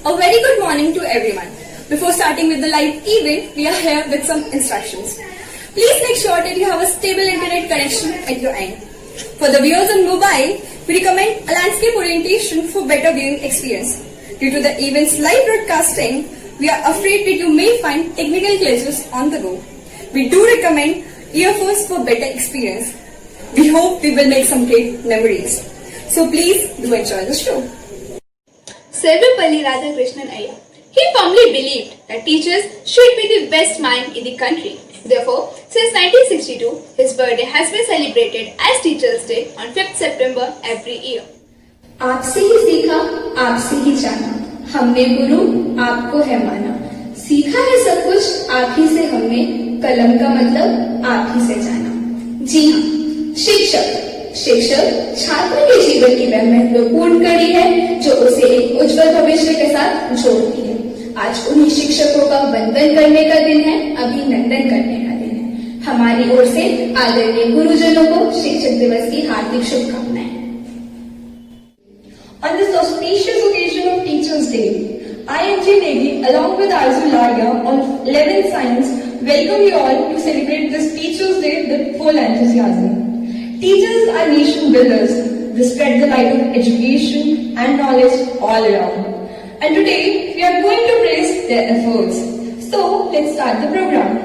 A very good morning to everyone. Before starting with the live event, we are here with some instructions. Please make sure that you have a stable internet connection at your end. For the viewers on mobile, we recommend a landscape orientation for better viewing experience. Due to the event's live broadcasting, we are afraid that you may find technical glitches on the go. We do recommend earphones for better experience. We hope we will make some great memories. So please do enjoy the show. Sarvepalli Radhakrishnan Iyer. He firmly believed that teachers should be the best mind in the country. Therefore, since 1962, his birthday has been celebrated as Teachers' Day on 5th September every year. आपसे ही सीखा, आपसे ही जाना, हमने गुरु आपको है माना, सीखा है सब कुछ आप ही से हमने, कलम का मतलब आप ही से जाना। जी हाँ, शिक्षक छात्र के जीवन की वह महत्वपूर्ण कड़ी है जो उसे एक उज्जवल भविष्य के साथ जोड़ती है। आज उन्हीं शिक्षकों का वंदन करने का दिन है, अभिनंदन करने का दिन है। हमारी ओर से आदरणीय गुरुजनों को शिक्षक दिवस की हार्दिक शुभकामनाएं। On this auspicious occasion of Teachers' Day, ING Navy along with Arzu Laria of 11th Science welcome you all to celebrate this Teachers' Day with full enthusiasm. Teachers are nation builders. They spread the light of education and knowledge all around. And today we are going to praise their efforts. So let's start the program.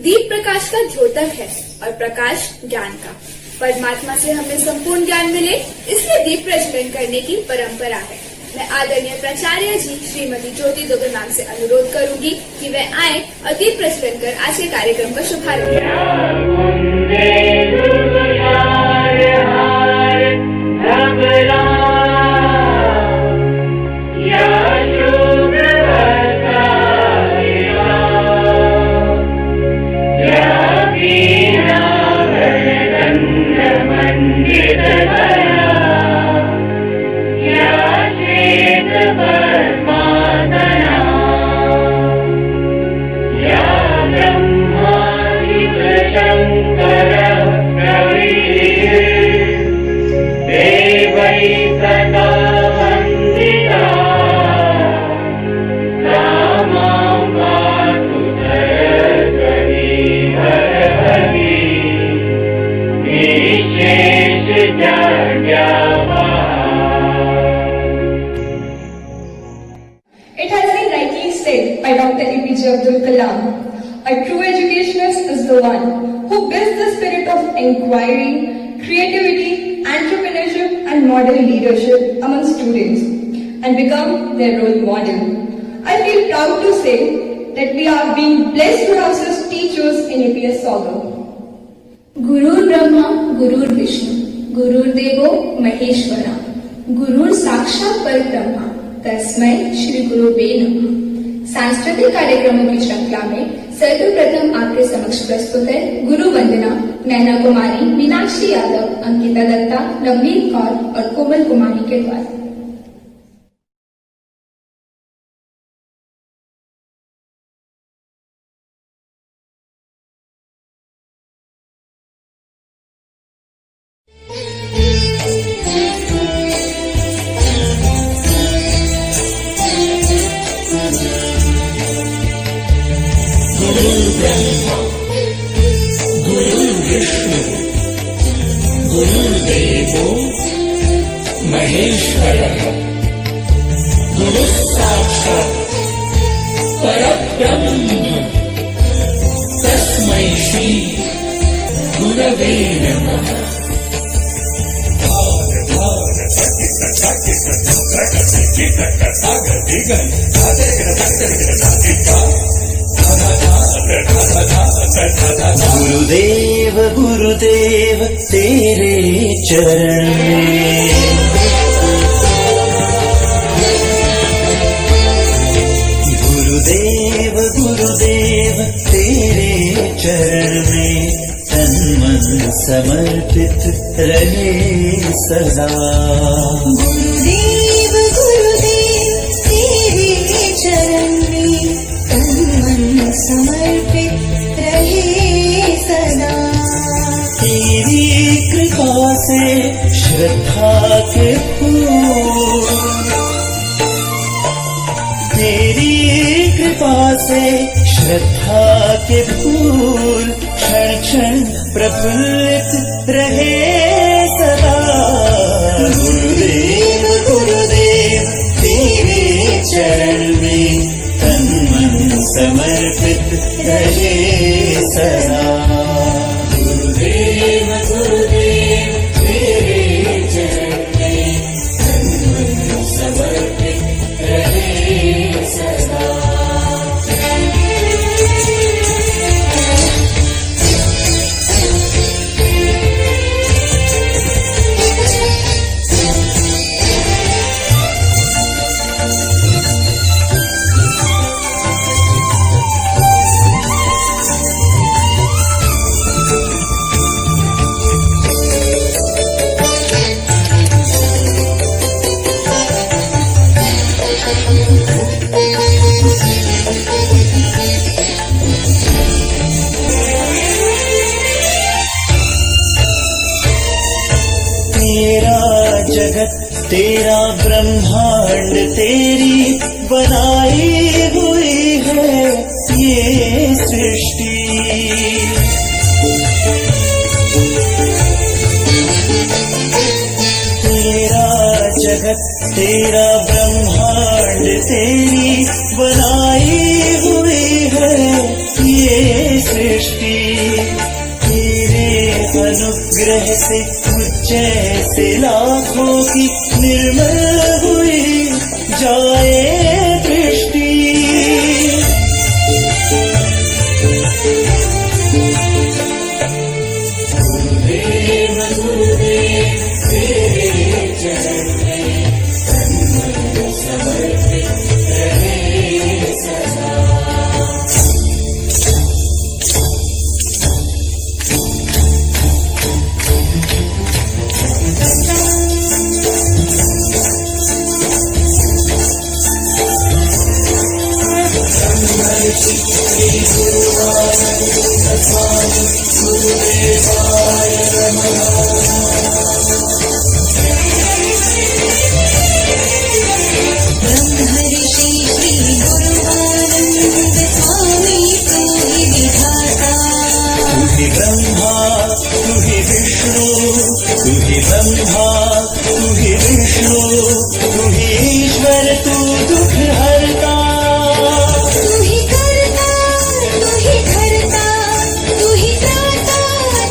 दीप प्रकाश का द्योतक है और प्रकाश ज्ञान का। परमात्मा से हमें संपूर्ण ज्ञान मिले, इसलिए दीप प्रज्वलन करने की परंपरा है। मैं आदरणीय प्राचार्य जी श्रीमती ज्योति दुबे मैम से अनुरोध करूंगी कि वे आए और दीप प्रज्वलन कर आज के कार्यक्रम का शुभारंभ It has been rightly said by Dr. APJ Abdul Kalam, a true educationist is the one who builds the spirit of inquiry, creativity, entrepreneurship and model leadership among students and become their role model. I feel proud to say that we are being blessed to have such teachers in APS Sagar. गुरुर् Brahma गुरुर् Vishnu गुरुर्देवो महेश्वरा गुरुर् साक्षात् परब्रह्मा तस्मै श्री गुरुवे नमः। सांस्कृतिक कार्यक्रमों की श्रृंखला में सर्वप्रथम आपके समक्ष प्रस्तुत है गुरु वंदना नैना कुमारी, मीनाक्षी यादव, अंकिता दत्ता, नवनीत कौर और कोमल कुमारी के द्वारा। गुरुर्देवो महेश्वरः गुरुः साक्षात् परब्रह्म तस्मै श्री गुरवे नमः। गुरुदेव गुरुदेव तेरे चरण में गुरुदेव गुरुदेव तेरे चरण में तन मन समर्पित रहे सदा। गुरुदेव गुरुदेव तेरे चरण में तन मन समर्पित रहे सदा। तेरी कृपा से श्रद्धा के फूल कृपा से श्रद्धा के फूल क्षण क्षण प्रफुल्लित रहे सदा। गुरुदेव गुरुदेव तेरे चरण में तन मन समर्पित रहे सदा। गुरुदेव गुरुदेव तेरे चरण में तन मन समर्पित रहे सदा। तेरा जगत तेरा ब्रह्मांड तेरी बनाई हुई है ये सृष्टि। तेरा जगत तेरा ब्रह्मांड तेरी बनाई हुई है ये सृष्टि। तेरे अनुग्रह से मुझ जैसे लाखों की निर्मल हुई जाए दृष्टि। गुरुदेव गुरुदेव तेरे चरण में तन मन समर्पित रहे सदा। ब्रह्मर्षि श्री गुरुवानंद स्वामी तू ही विधाता। तू ही ब्रह्मा तू ही विष्णु तू ही ब्रह्मा तू ही विष्णु तू ही ईश्वर तू दुख हरता। तू ही करता तू ही धरता तू ही दाता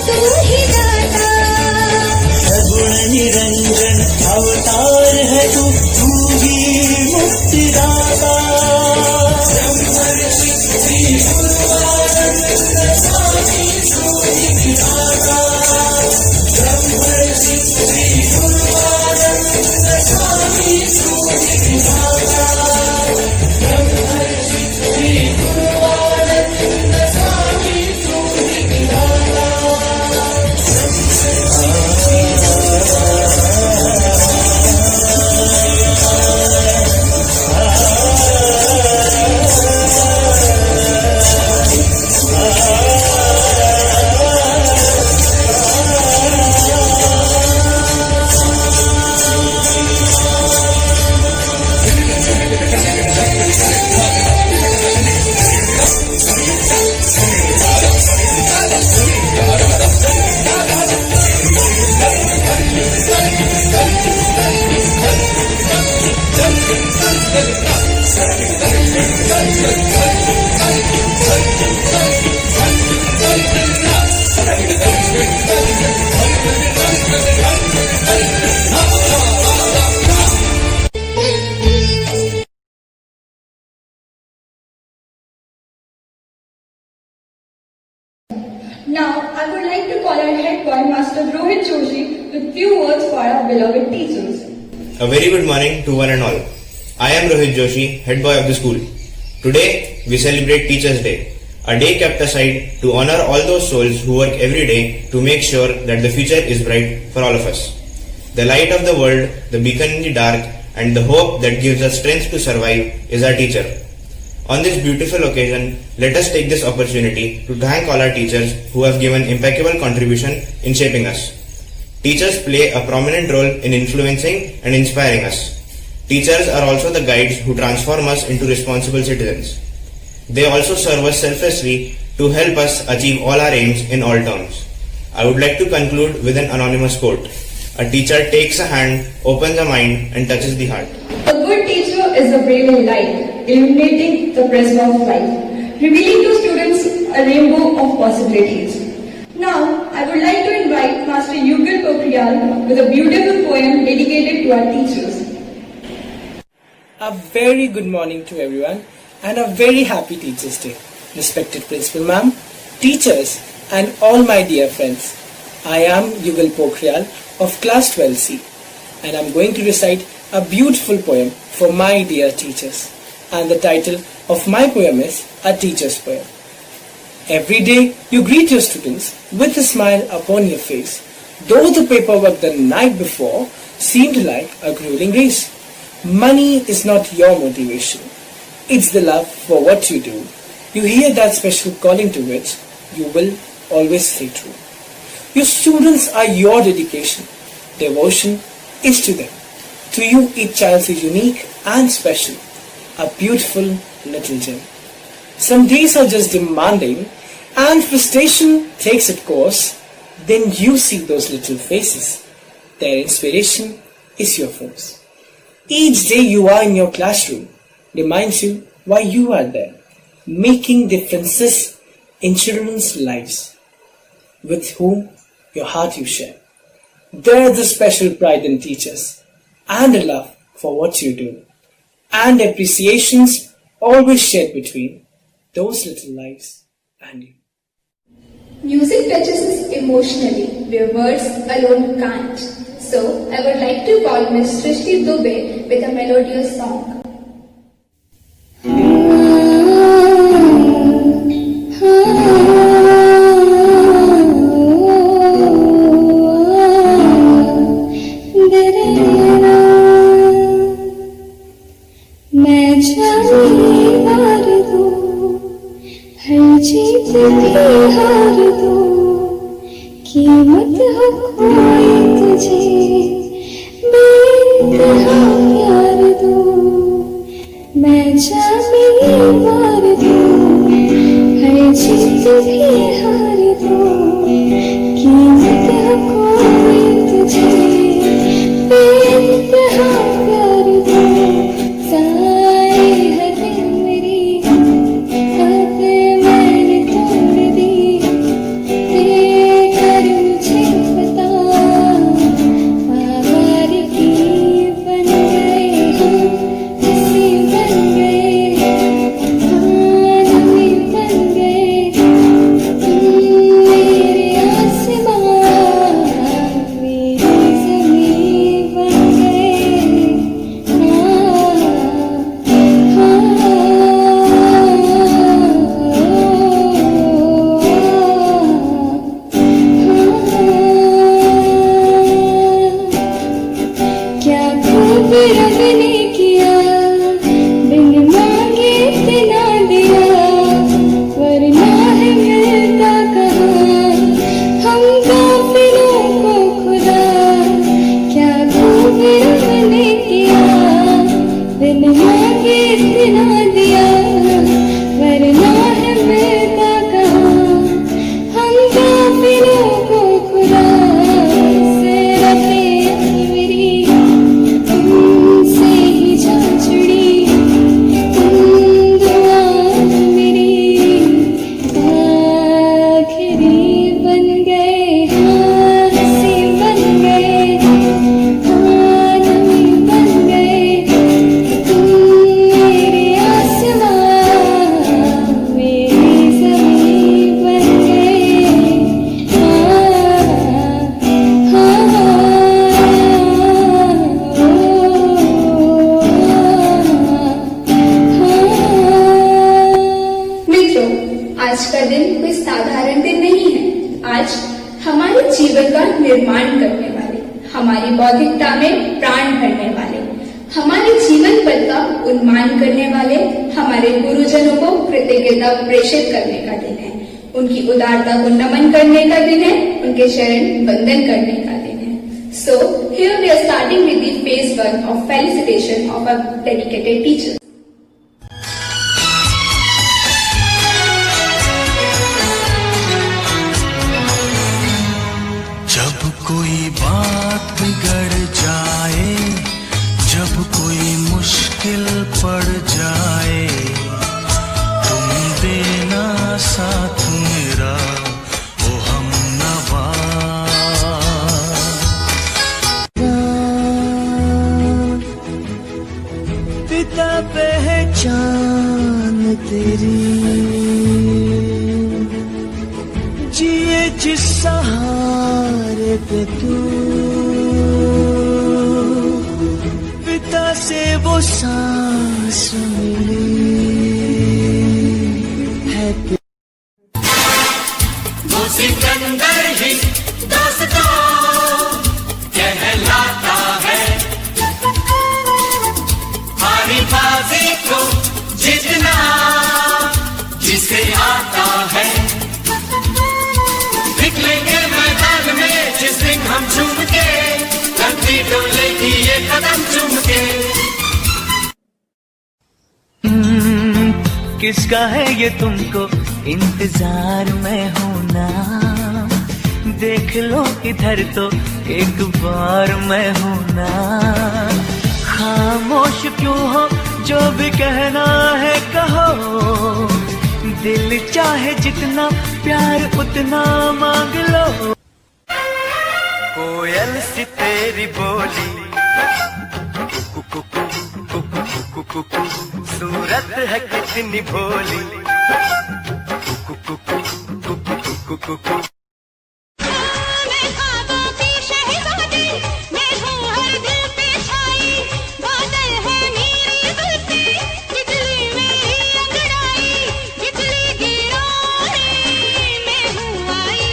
तू ही दाता। सगुण निरंजन अवतार है तू तू ही मुक्तिदाता। Now, I would like to call our head boy, Master Rohit Joshi, with few words for our beloved teachers. A very good morning to one and all. I am Rohit Joshi, head boy of the school. Today, we celebrate Teachers' Day, a day kept aside to honor all those souls who work every day to make sure that the future is bright for all of us. The light of the world, the beacon in the dark, and the hope that gives us strength to survive is our teacher. On this beautiful occasion, let us take this opportunity to thank all our teachers who have given impeccable contribution in shaping us. Teachers play a prominent role in influencing and inspiring us. Teachers are also the guides who transform us into responsible citizens. They also serve us selflessly to help us achieve all our aims in all terms. I would like to conclude with an anonymous quote. A teacher takes a hand, opens a mind and touches the heart. A good teacher is a brilliant light, illuminating the prism of life, revealing to students a rainbow of possibilities. Now, I would like to invite Master Yugal Pokhriyal with a beautiful poem dedicated to our teachers. A very good morning to everyone and a very happy Teachers' Day. Respected Principal Ma'am, teachers and all my dear friends. I am Yugal Pokhriyal of Class 12C and I am going to recite a beautiful poem for my dear teachers. And the title of my poem is A Teacher's Poem. Every day you greet your students with a smile upon your face, though the paperwork the night before seemed like a grueling race. Money is not your motivation. It's the love for what you do. You hear that special calling to which you will always stay true. Your students are your dedication. Devotion is to them. To you each child is unique and special. A beautiful little gem. Some days are just demanding and frustration takes its course. Then you see those little faces. Their inspiration is your force. Each day you are in your classroom reminds you why you are there, making differences in children's lives, with whom your heart you share. There's a special pride in teachers, and a love for what you do, and appreciations always shared between those little lives and you. Music touches us emotionally, where words alone can't. So, I would like to call Ms. Srishti Dubey with a melodious song. मैं जाने वार दूं, हर जीत भी हार दूं, कीमत हो कोई तुझे बेइंतहा प्यार दूं। मैं जाने वार दूं, हर जीत भी हार दूं, कीमत हो कोई तुझे बेइंतहा प्यार दूं। सारे हदें मेरी बातें मैंने तोड़ दी, देकर मुझे पता आवारगी बन गए हम, किसी बन गए आदमी बन गए, मेरे आसमां मेरी ज़मीं बन गए। क्या खूब रब ने किया, बिन मांगे इतना दिया, वरना है मिलता कहाँ हम काफिरों को खुदा। क्या खूब रब ने किया, बिन मांगे इतना दिया, वरना है मिलता कहाँ हम काफिरों को खुदा। सिरते मेरी तुमसे ही जा जुड़ी, तुम दुआ मेरी आखिरी बन गए, हंसी बन गए, आदमी बन गए, तुम मेरे आसमां मेरी ज़मीं बन गए। मित्रों, आज का दिन कोई साधारण दिन नहीं है। आज हमारे जीवन का निर्माण करने वाले, हमारी बौद्धिकता में प्राण भरने वाले, हमारे जीवन पथ का उन्मान करने वाले हमारे गुरुजनों को कृतज्ञता प्रेषित करने का दिन है। उनकी उदारता को नमन करने का दिन है, उनके शरण वंदन करने का दिन है। So, here we are starting with the phase 1 of felicitation of our dedicated teachers. जब कोई बात बिगड़ जाए, जब कोई मुश्किल पड़ जाए, तुम देना साथ मेरा ओ हमनवा। पिता पहचान तेरी, जिए जिस सहारे पे तू, पिता से वो सांस मिली है। वो सिकंदर ही दोस्तों कहलाता है, हारी बाजी को जीतना जिसे आता है। निकलेंगे मैदान में जिस दिन हम झूम के, धरती डोलेगी ये कदम चूम के। किसका है ये तुमको इंतजार में हूं ना, देख लो इधर तो एक बार मैं हूं ना। खामोश क्यों हो, जो भी कहना है कहो, दिल चाहे जितना प्यार उतना मांग लो। कोयल सी तेरी बोली, सूरत है कितनी भोली। मैं ख्वाबों की शहज़ादी, मैं हूँ हर दिल पे छाई, बादल है मेरी जुल्फ़ी, तितली मेरी अंगड़ाई, तितली की रानी मैं हूँ आई।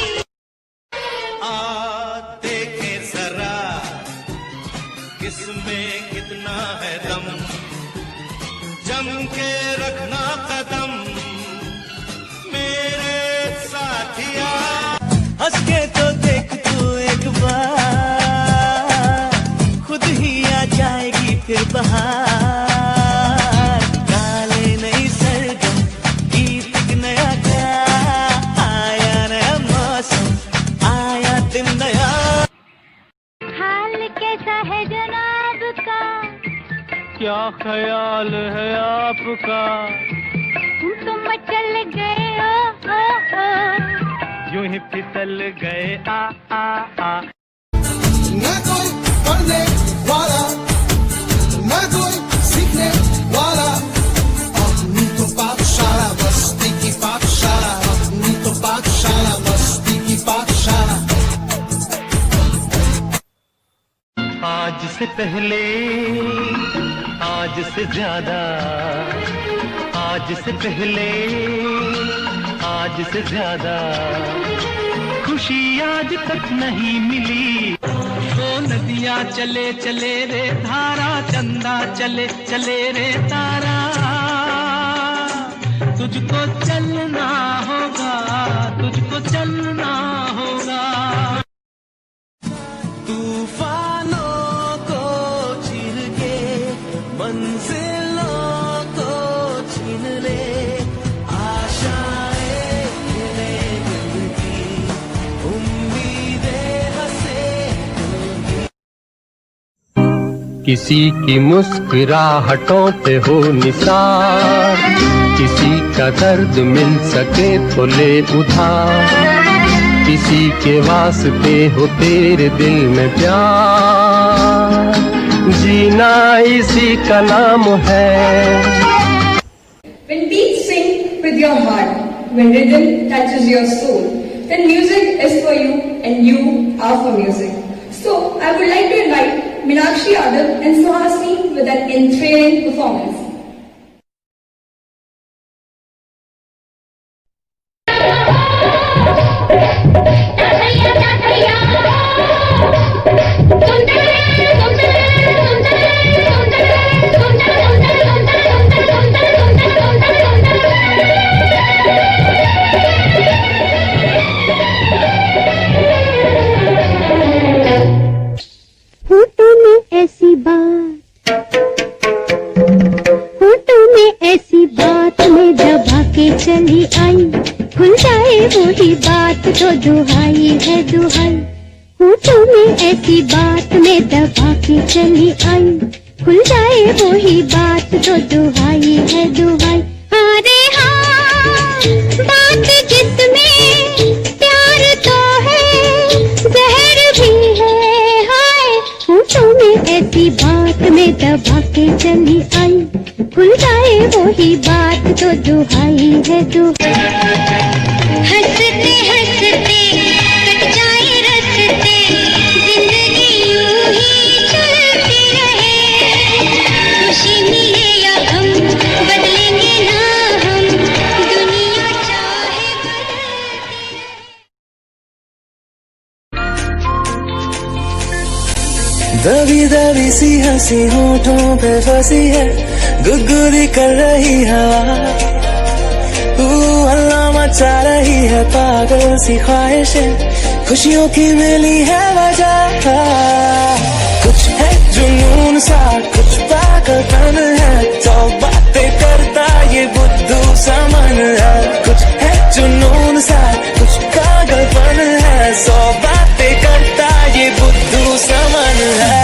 देखे जरा किसमें कितना है दम, जम के रखना कदम मेरे साथिया। हंस के तो देख तू एक बार, खुद ही आ जाएगी फिर बहार। काले नई सरगम, गीत एक नया गा, आया नया मौसम, आया दिन नया। हाल कैसा है जनाब का, क्या ख्याल है आपका, तुम मचल गए ओ यूं ही फिसल गए आ आ आ। ना कोई पढ़ने वाला, ना कोई सीखने वाला, अपनी तो पाठशाला बस्ती की पाठशाला, अपनी तो पाठशाला बस्ती की पाठशाला। आज से पहले, आज से ज्यादा, आज से पहले, आज से ज्यादा खुशी आज तक नहीं मिली। वो नदियाँ चले चले रे धारा, चंदा चले चले रे तारा, तुझको चलना होगा, तुझको चलना होगा। तूफानों को चीर के मंजिलों को छीन ले, आशाएं गिरे दिल की, उम्मीदें हंसे दिल की। किसी की मुस्कुराहटों पे हो निसार, किसी का दर्द मिल सके तो ले उधार, किसी के वास्ते हो तेरे दिल में प्यार, जीना इसी का नाम है। When beats sing with your heart, when rhythm touches your soul, then music is for you and you are for music. So, I would like to invite Meenakshi Yadav and Suhasini with an enthralling performance. होठों में ऐसी बात, होठों में ऐसी बात में दबा के चली आई, खुल जाए वही बात तो दुहाई है दुहाई। ऐसी बात में दबा के चली आई, खुल जाए वो ही बात तो दुहाई है दुहाई। अरे हाँ बात जिसमें प्यार तो है जहर भी है, हाय होठों में ऐसी बात में दबा के चली आई, खुल जाए वो ही बात तो दुहाई है दुहाई। हंसते हंसते कट जाए रस्ते, जिंदगी यूं ही चलती रहे, खुशी मिले या हम बदलेंगे ना हम, दुनिया चाहे बदलती रहे। दबी दबी सी हंसी होठों पे फंसी है, गुदगुदी कर रही हवा, अल्लाह मचा रही है पागल सी ख्वाहिशें, खुशियों की मिली है वजह। कुछ है जुनून सा कुछ पागलपन है, तो बातें करता ये बुद्धू सा मन है। कुछ है जुनून सा कुछ पागलपन है, सौ बातें करता ये बुद्धू सा मन है।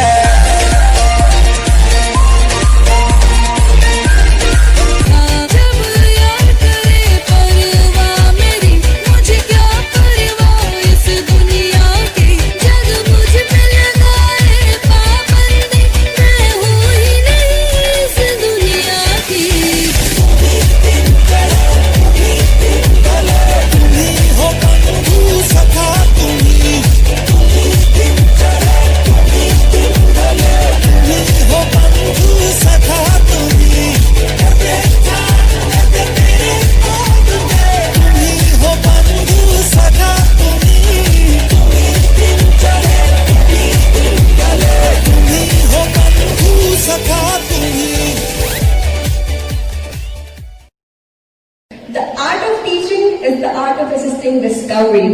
The art of teaching is the art of assisting discovery.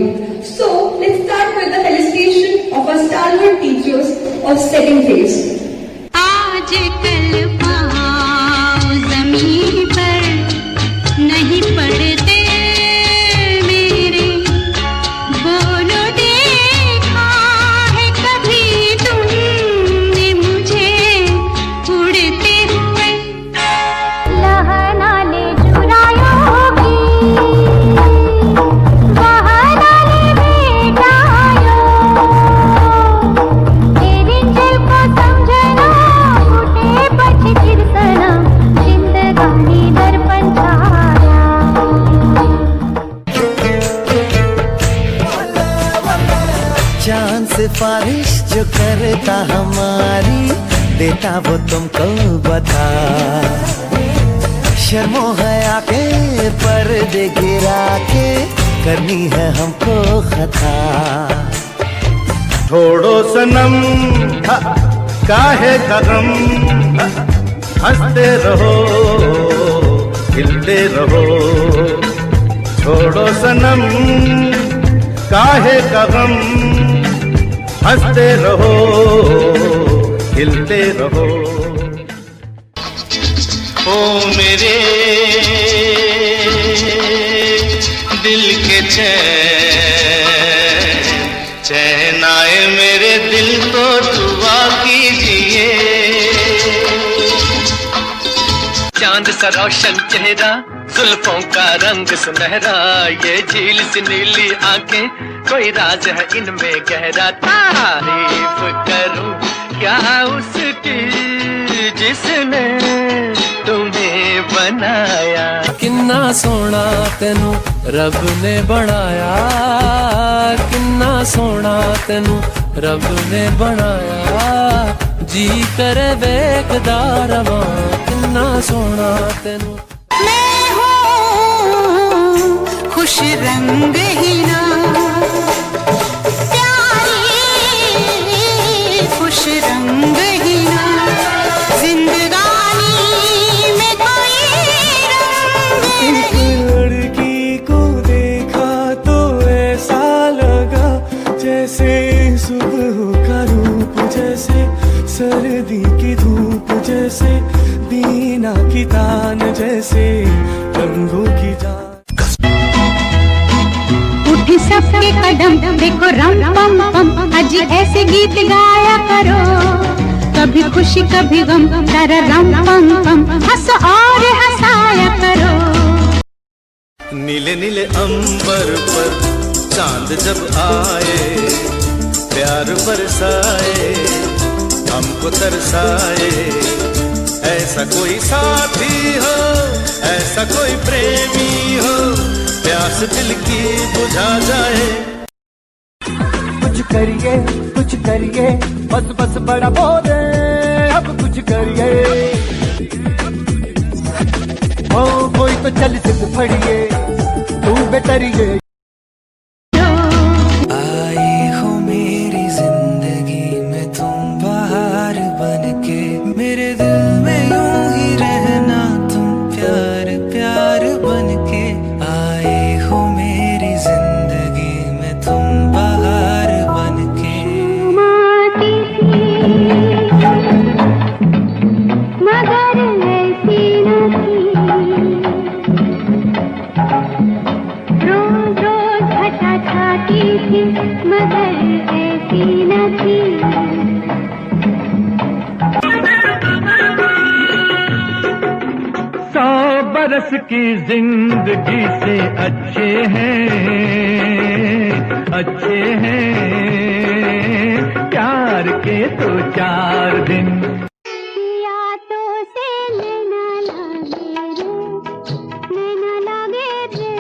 So, let's start with the felicitation of our stalwart teachers of second phase. आज कल पाँव ज़मीन पर नहीं पड़ते मेरे, बोलो देखा है कभी तुमने मुझे उड़ते हुए, लहना ले चुरायोगी बहाना ले बेटायो, तेरी दिल को समझना उठे पछ गिरसना, जिंदगानी दर्पण छाया। चांद सिफारिश जो करता हमारी, देता वो तुमको बता, शर्मो हया के पर्दे गिरा के करनी है हमको खता। छोड़ो सनम काहे का गम, हंसते रहो खिलते रहो। छोड़ो सनम काहे का गम, हंसते रहो खिलते रहो। ओ मेरे दिल के चैन आए मेरे दिल को दुआ कीजिए। चांद सा रोशन चेहरा, जुल्फों का रंग सुनहरा, ये झील सी नीली आंखें, कोई राज है इनमें गहरा। तारीफ करूं क्या उसकी जिसने तुम्हें बनाया, किन्ना सोना तेनू रब ने बनाया, किन्ना सोना तेनू रब ने बनाया, जी करे वेखदा रवां, किन्ना सोना तेनू। मैं हूँ खुश रंग ही ना प्यारी, खुश रंग ही ना जिंदगानी में कोई रंग। लड़की को देखा तो ऐसा लगा जैसे सुबह का रूप, जैसे सर्दी की धूप, जैसे दीना की तान, जैसे रंगों की जान। उठी सबके कदम देखो रम पम पम, जी ऐसे गीत गाया करो, कभी खुशी कभी गम, तररम पम पम, हंसो और हंसाया करो। नीले नीले अंबर पर चांद जब आए, प्यार बरसाए, हमको तरसाए। ऐसा कोई साथी हो, ऐसा कोई प्रेमी हो, प्यास दिल की बुझा जाए। कुछ करिए, बस बस बड़ा बोले, अब कुछ करिए। ओ कोई तो चल सिद्ध फड़िए, तू बेतरिए। आए हो मेरी जिंदगी में तुम बहार बनके, मेरे दिल में यूं ही रहना तुम प्यार प्यार बनके। आए हो मेरी जिंदगी में तुम बहार बनके। मगर ऐसी न थी, रोज रोज घटा छाती थी, मगर ऐसी न थी। 100 बरस की जिंदगी से अच्छे हैं प्यार के तो 4 दिन। पिया तो से लेना लगे रे,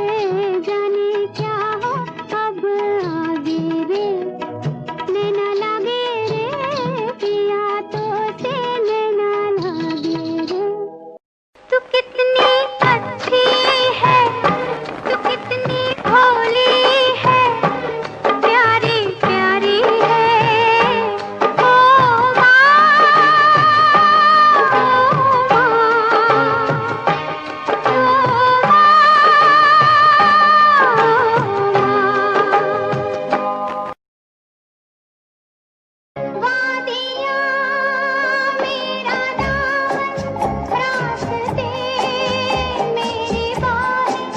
जाने क्या हो अब आगे रे, लेना लगे रे, पिया तो से लेना लगे रे। तू कितनी अच्छी है, तू कितनी भोली है, प्यारी प्यारी है। ओ माँ, वादियाँ मेरा दामन, रास्ते मेरी बाहें,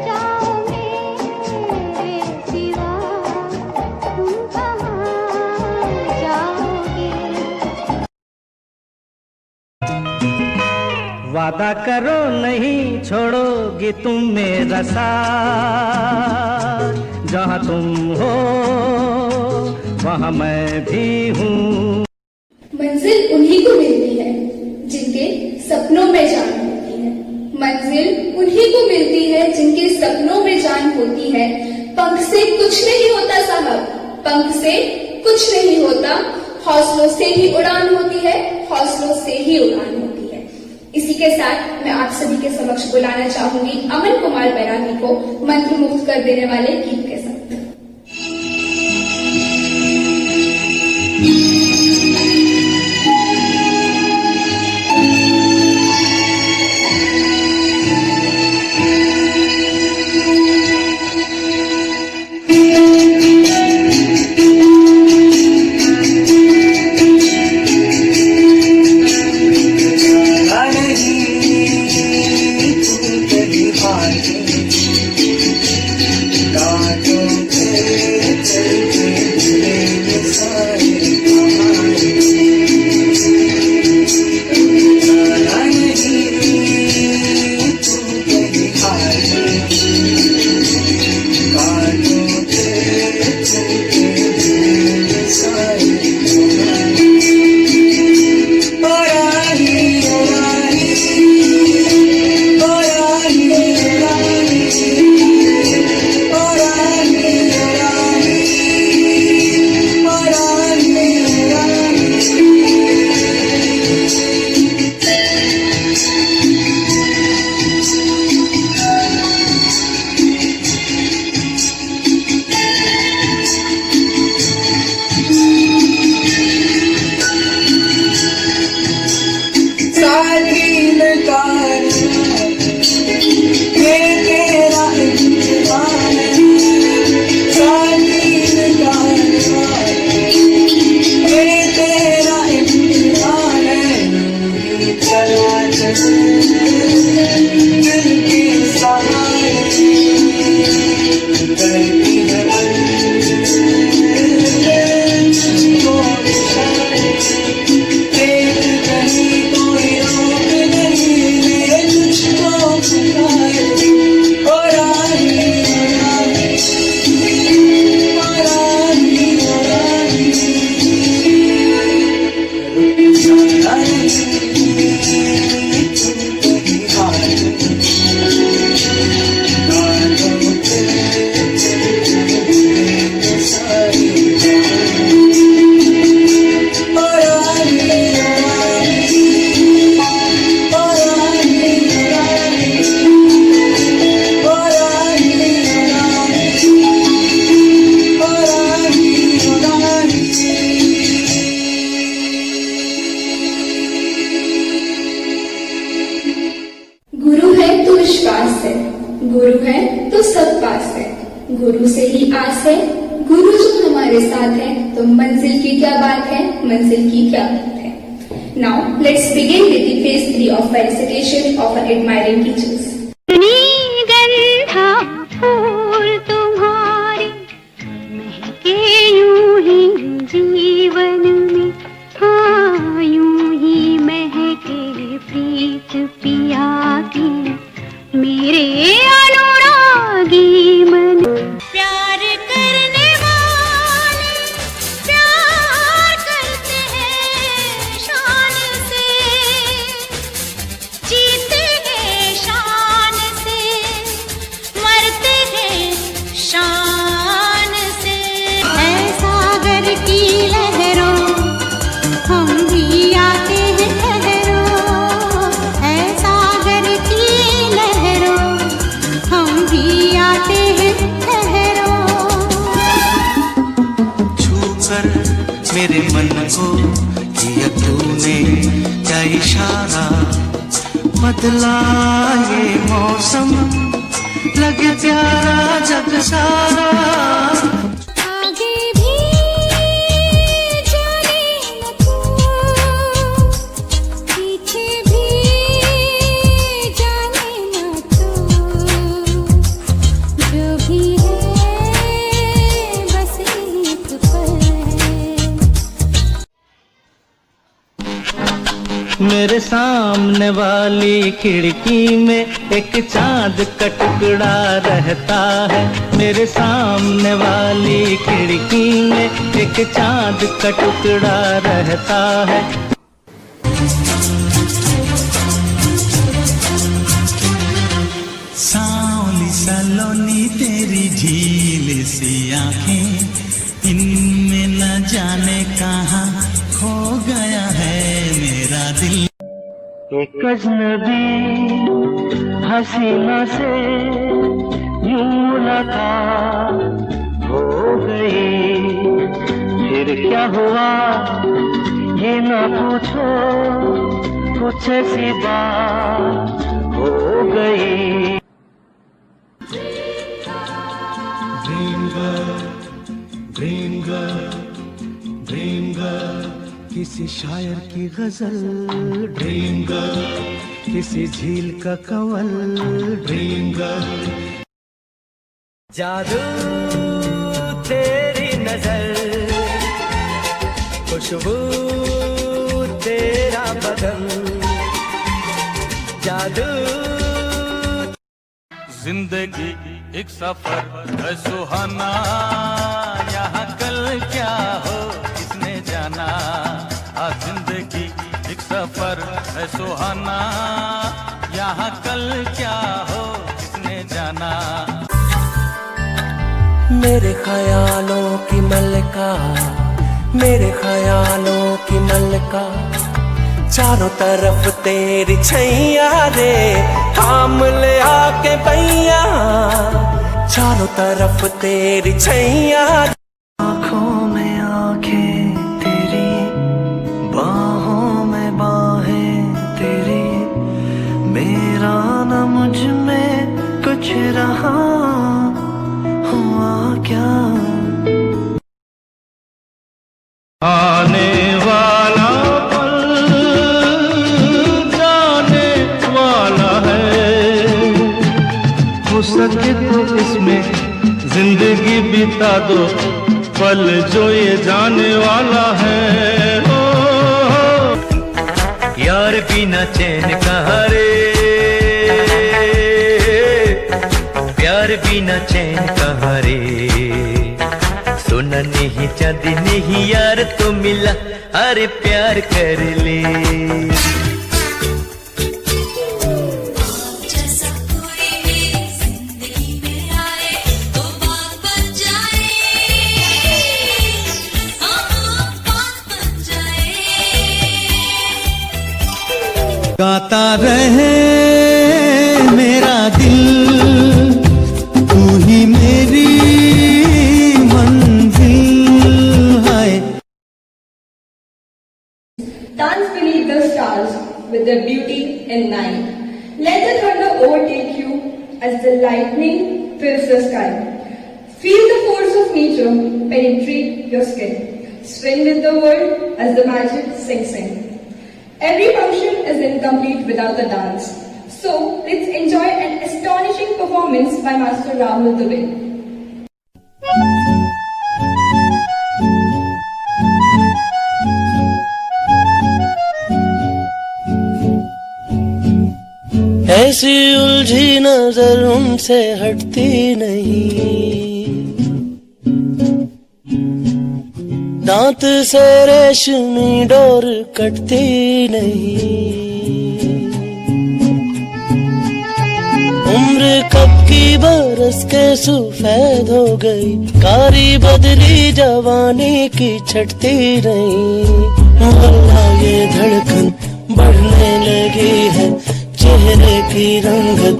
जाओ मेरे सिवा, तुम कहाँ जाओगे। वादा करो नहीं छोड़ोगे तुम मेरा साथ, जहाँ तुम हो वहाँ मैं भी हूँ। मंजिल उन्हीं को मिलती है जिनके सपनों में जान होती है। मंजिल उन्हीं को मिलती है जिनके सपनों में जान होती है। पंख से कुछ नहीं होता साहब, पंख से कुछ नहीं होता, हौसलों से ही उड़ान होती है, हौसलों से ही उड़ान होती है। इसी के साथ मैं आप सभी के समक्ष बुलाना चाहूंगी अमन कुमार बैरागी को मंत्र मुक्त कर देने वाले गीत के साथ। कांटों पे चलते हुए ये सारे गुरु से ही आस है, गुरु जो हमारे साथ है, तो मंजिल की क्या बात है, मंजिल की क्या बात है। Now let's begin with the phase 3 of felicitation of our admiring teachers. गंधा फूल तुम्हारे महके यूं ही जीवन में, हाँ यूं ही महके प्रीत पिया की मेरे अनुरागी मन। प्यार करने वाले प्यार करते हैं शान से, जीते हैं शान से, मरते हैं शान से। ऐ सागर की लहरों हम भी आते हैं ठहरो, ऐ सागर की लहरों हम भी आते हैं ठहरो। छू कर मेरे मन को किया तूने क्या इशारा, बदला ये मौसम लगे प्यारा जग सारा। आगे भी जाने न तू, पीछे भी जाने न तू, जो भी है बस एक पल है। मेरे सामने वाली खिड़की में एक चांद का टुकड़ा रहता है, मेरे सामने वाली खिड़की में एक चांद का टुकड़ा रहता है। सांवली सलोनी तेरी झील सी आंखें, इनमें न जाने कहाँ खो गया है मेरा दिल। एक अजनबी हसीना से यूं मुलाकात हो गई, फिर क्या हुआ ये ना पूछो, कुछ ऐसी बात हो गई। ड्रीम गर्ल किसी शायर की गजल, ड्रीम गर्ल किसी झील का कंवल, ड्रीम गर्ल। जादू तेरी नजर, खुशबू तेरा बदन, जादू। जिंदगी एक सफर है सुहाना, यहाँ कल क्या हो किसने जाना। हाँ जिंदगी एक सफर है सुहाना, यहाँ कल क्या हो किसने जाना। मेरे ख्यालों की मलका, मेरे ख्यालों की मलका, चारों तरफ तेरी छैया रे, थाम ले आके पैया, चारों तरफ तेरी छैया। आँखों में आँखें तेरी, बाहों में बाहें तेरी, मेरा न मुझ में कुछ रहा, हुआ क्या। आने वाला पल जाने वाला है, हो सके तो इसमें जिंदगी बिता दो, पल जो ये जाने वाला है। हो यार बिना चैन कहाँ रे, प्यार बिना चैन कहाँ रे, सोना नहीं चांदी नहीं यार तो मिला, अरे प्यार कर ले। जैसा कोई भी जिंदगी में आए तो बात बन जाए, बात बन जाए। गाता रहे मेरा दिल, तू ही मेरी Dance beneath the stars with their beauty and night. Let the thunder overtake you as the lightning fills the sky. Feel the force of nature penetrate your skin. Swing with the world as the magic sinks in. Every function is incomplete without the dance. So, let's enjoy an astonishing performance by Master Rahul Dubey. ऐसी उलझी नजर उनसे हटती नहीं, दांत से रेशमी door कटती नहीं। उम्र कब की बरस के सफेद हो गई, कारी बदली जवानी की छटती नहीं। मोहल्ला ये धड़कन बढ़ने लगी है, चेहरे की रंगत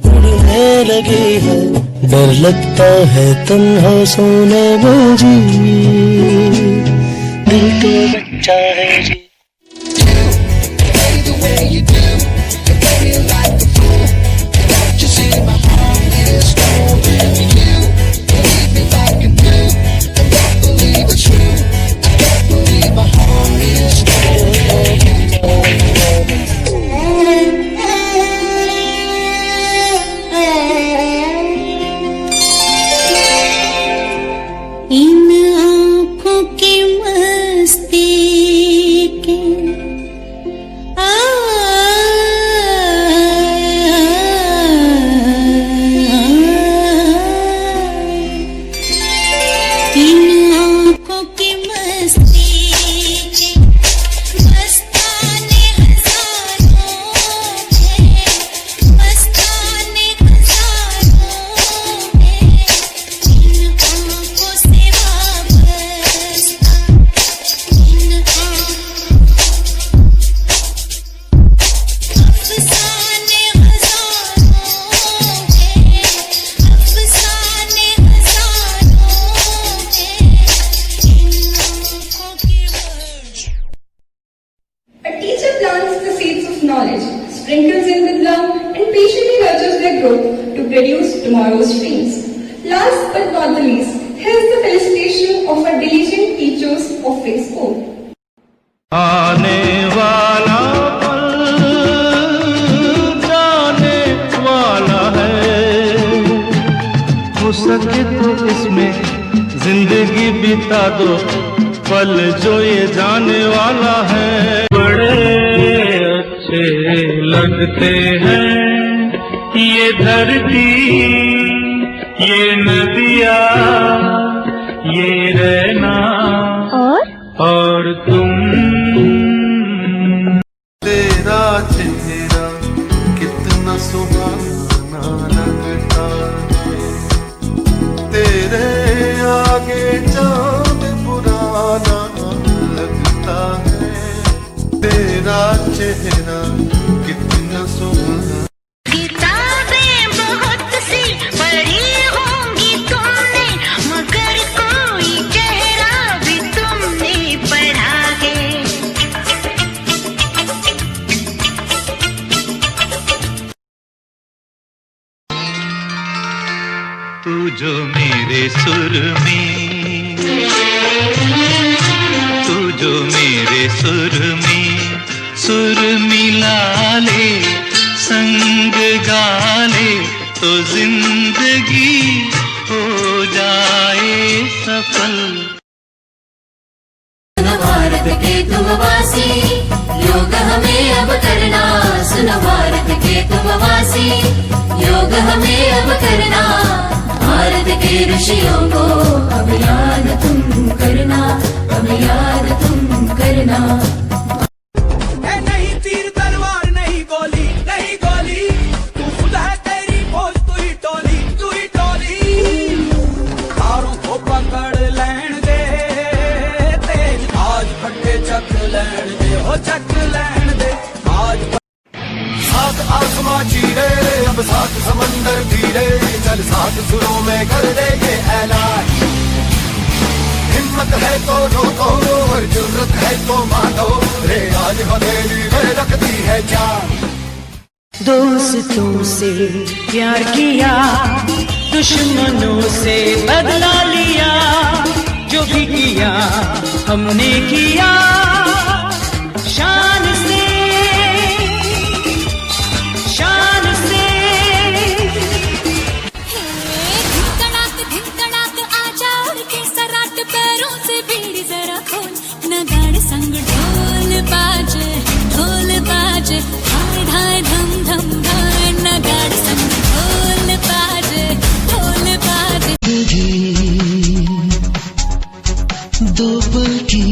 उड़ने लगी है। डर लगता है तन्हा सोने में जी, दिल तो बच्चा है जी। इन आँखों की मस्ती के इन आँखों की मस्ती के मस्ताने हजारों हैं, मस्ताने हजारों हैं। इन आँखों से वाबस्ता, इन अफसाने हजारों हैं, अफसाने हजारों हैं। इन आँखों की A teacher plants the seeds of knowledge, sprinkles in with love, and patiently nurtures their growth to produce tomorrow's dreams. Last but not the least, here's the felicitation of our diligent teachers of Phase 4. आने वाला पल जाने वाला है, हो सके तो इसमें जिंदगी बिता दो, पल जो ये जाने वाला है। बड़े अच्छे लगते हैं ये धरती, ये नदियाँ, ये रहना और तुम। तेरा चेहरा कितना सुहाना लगता है, तेरे आगे चांद पुराना लगता है। तेरा चेहरा कितना सुहाना। किताबें बहुत सी पढ़ी होंगी तुमने, मगर कोई चेहरा भी तुमने पढ़ा है। तू जो मेरे सुर में, तू जो मेरे सुर में सुर मिला ले, संग गा ले, तो जिंदगी हो जाए सफल। भारत के तुम वासी, योग हमें अब करना। सुनो भारत के तुम वासी, योग हमें अब करना। भारत के ऋषियों को अब याद तुम करना, अब याद तुम करना। नहीं तीर तलवार नहीं गोली, नहीं गोली, तू खुद है तेरी फौज, तू ही टोली, तू ही टोली। तारों को पकड़ लैन दे तेज, आज फटे चक लैन दे, हो चक लैन दे आज। सात आसमां चीरे, अब सात समंदर तीरे, चल सात सुरों में कर दे ये ऐलान। हिम्मत है तो रोको और जरूरत है तो मानो, रे आज हथेली में रखती है जान। दोस्तों से प्यार किया, दुश्मनों से बदला लिया, जो भी किया हमने किया शान से, शान से। धिकड़ाक आजा उड़ के सराट पैरों से बीड़ी जरा खोल, नगाड़े संग ढोल बाजे हाय ढाय धम धम धाय, नगाड़े संग ढोल बाजे दो पल की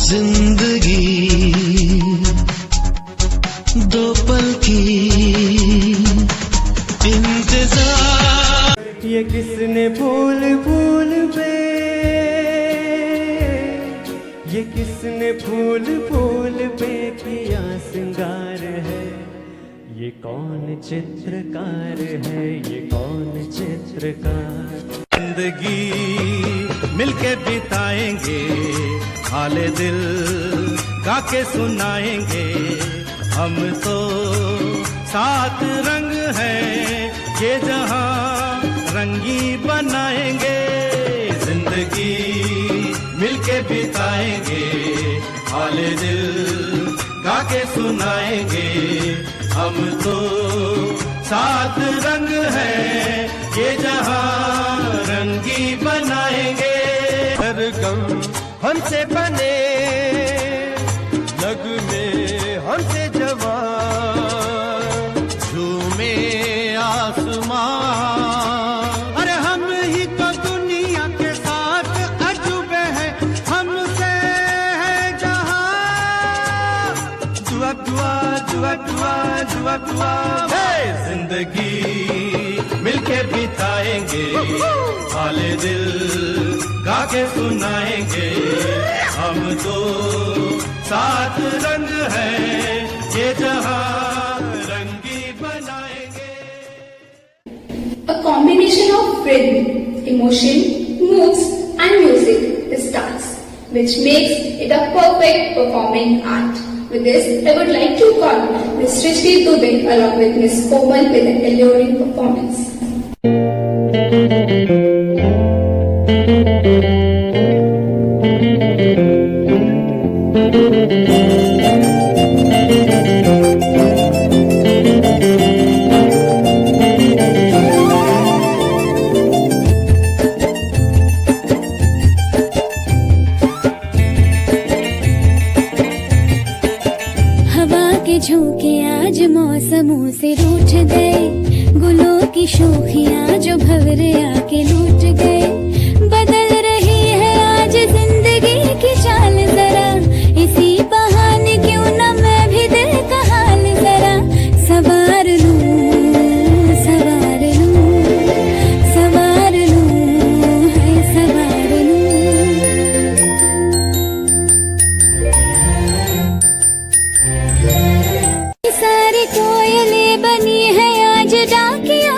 जिंदगी, दो पल की इंतजार। ये किसने फूल फूल पे, ये किसने फूल फूल पे किया सिंगार है, ये कौन चित्रकार है, ये कौन चित्रकार। जिंदगी मिलके बिताएंगे, हाले दिल गा के सुनाएंगे, हम तो सात रंग हैं, ये जहां रंगी बनाएंगे। जिंदगी मिलके बिताएंगे, हाले दिल गा के सुनाएंगे, हम तो सात रंग हैं, ये जहां रंगी बनाएंगे। सरगम हमसे बने, लगने हमसे जवान, झूमे आसमान, अरे हम ही तो दुनिया के साथ अजूबे हैं, हमसे है जहां। दुआ दुआ दुआ दुआ दुआ दुआ, जिंदगी मिलके बिताएंगे, हाले दिल गा के सुनाएंगे, हम तो सात रंग हैं, ये जहां रंगी बनाएंगे। A combination of rhythm, emotion, moves and music is dance, which makes it a perfect performing art. With this, I would like to call Ms. Srishti Dubey along with Ms. Komal with an alluring performance. झोंके आज मौसमों से रूठ गए, गुलों की शोखियां जो भंवरे आके लूट गए। बदल रही है आज जिंदगी की चाल जरा, इसी बहाने क्यों न मैं भी दिल का हाल जरा सवार लूं, सवार लूं, सवार लूं, है सवार लूं। सारी कोयले बनी है आज डाकिया,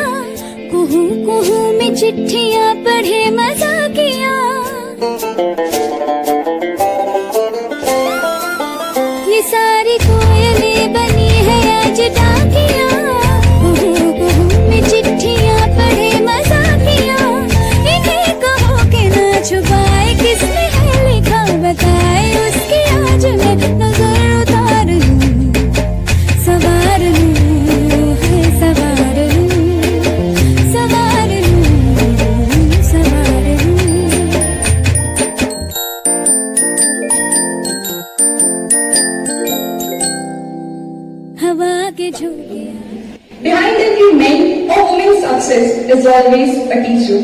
कुहू कुहू में चिट्ठियां पढ़े मजाकिया। ये सारी कोयले बनी है आज डाकिया, कुहू कुहू में चिट्ठियां पढ़े मजाकिया। इन्हें कहो कि ना छुपाए किसने है लिखा, बताए उसकी आज मैं नजर उतार लूं, सवार लूं, है सवार लूं, सवार लूं, सवार लूं। हवा के झोंके Behind every man or woman's success is always a teacher.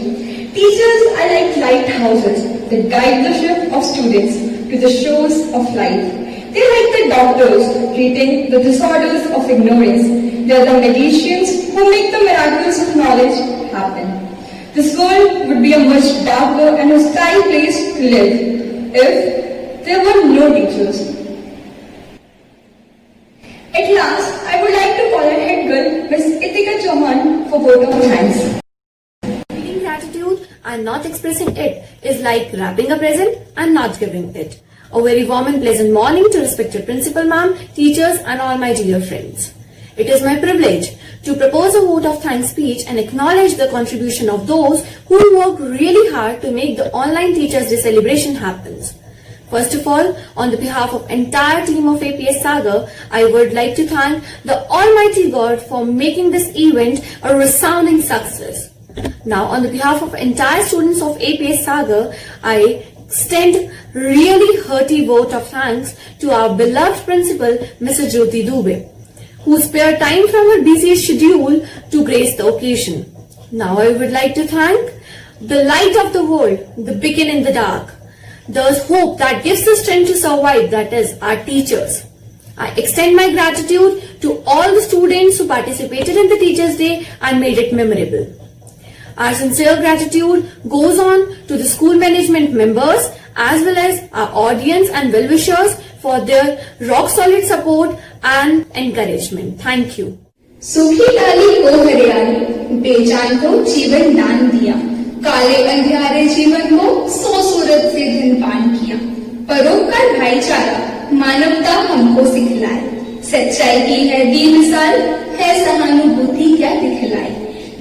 Teachers are like lighthouses that guide the ship of students to the shores of life. They are like the doctors treating the disorders of ignorance. They are the magicians who make the miracles of knowledge happen. This world would be a much darker and hostile place to live if there were no teachers. At last, I would like to call our head girl, Miss Itika Chauhan, for vote of thanks. Feeling gratitude and not expressing it is like wrapping a present and not giving it. A very warm and pleasant morning to respected principal ma'am, teachers and all my dear friends. It is my privilege to propose a vote of thanks speech and acknowledge the contribution of those who worked really hard to make the online Teachers' Day celebration happen. First of all, on the behalf of entire team of APS Sagar, I would like to thank the Almighty God for making this event a resounding success. Now, on the behalf of entire students of APS Sagar, I extend really hearty vote of thanks to our beloved principal, Mrs. Jyoti Dubey, who spared time from her busy schedule to grace the occasion. Now I would like to thank the light of the world, the beacon in the dark, the hope that gives us strength to survive, that is, our teachers. I extend my gratitude to all the students who participated in the Teachers' Day and made it memorable. Our sincere gratitude goes on to the school management members as well as our audience and well-wishers for their rock-solid support and encouragement. Thank you. सूखी डाली को हरियाली, बेजान को जीवन दान दिया, काले अंधियारे जीवन को सौ सूरत से धन पान किया, परोपकार भाईचारा मानवता हमको सिखलाए, सच्चाई की है दी मिसाल, है सहानुभूति क्या दिखलाए,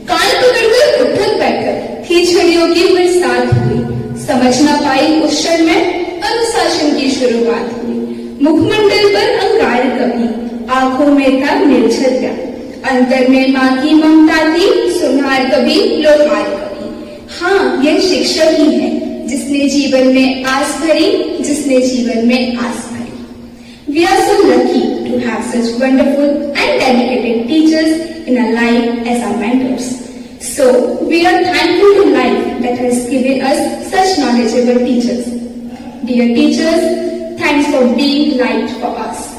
कान पकड़कर उठक बैठक थी छड़ियों की बरसात हुई, समझ न पाई उस क्षण में अनुशासन की शुरुआत हुई, मुखमंडल पर अंगार कभी, आंखों में था निर्झर प्यार, अंतर में माँ की ममता थी, सुनार कभी लोहार कभी। हाँ, यह शिक्षक ही है जिसने जीवन में आस भरी, जिसने जीवन में आस भरी। We are so lucky to have such wonderful and dedicated teachers in our life as our mentors. So we are thankful to life that has given us such knowledgeable teachers. Dear teachers, thanks for being light for us.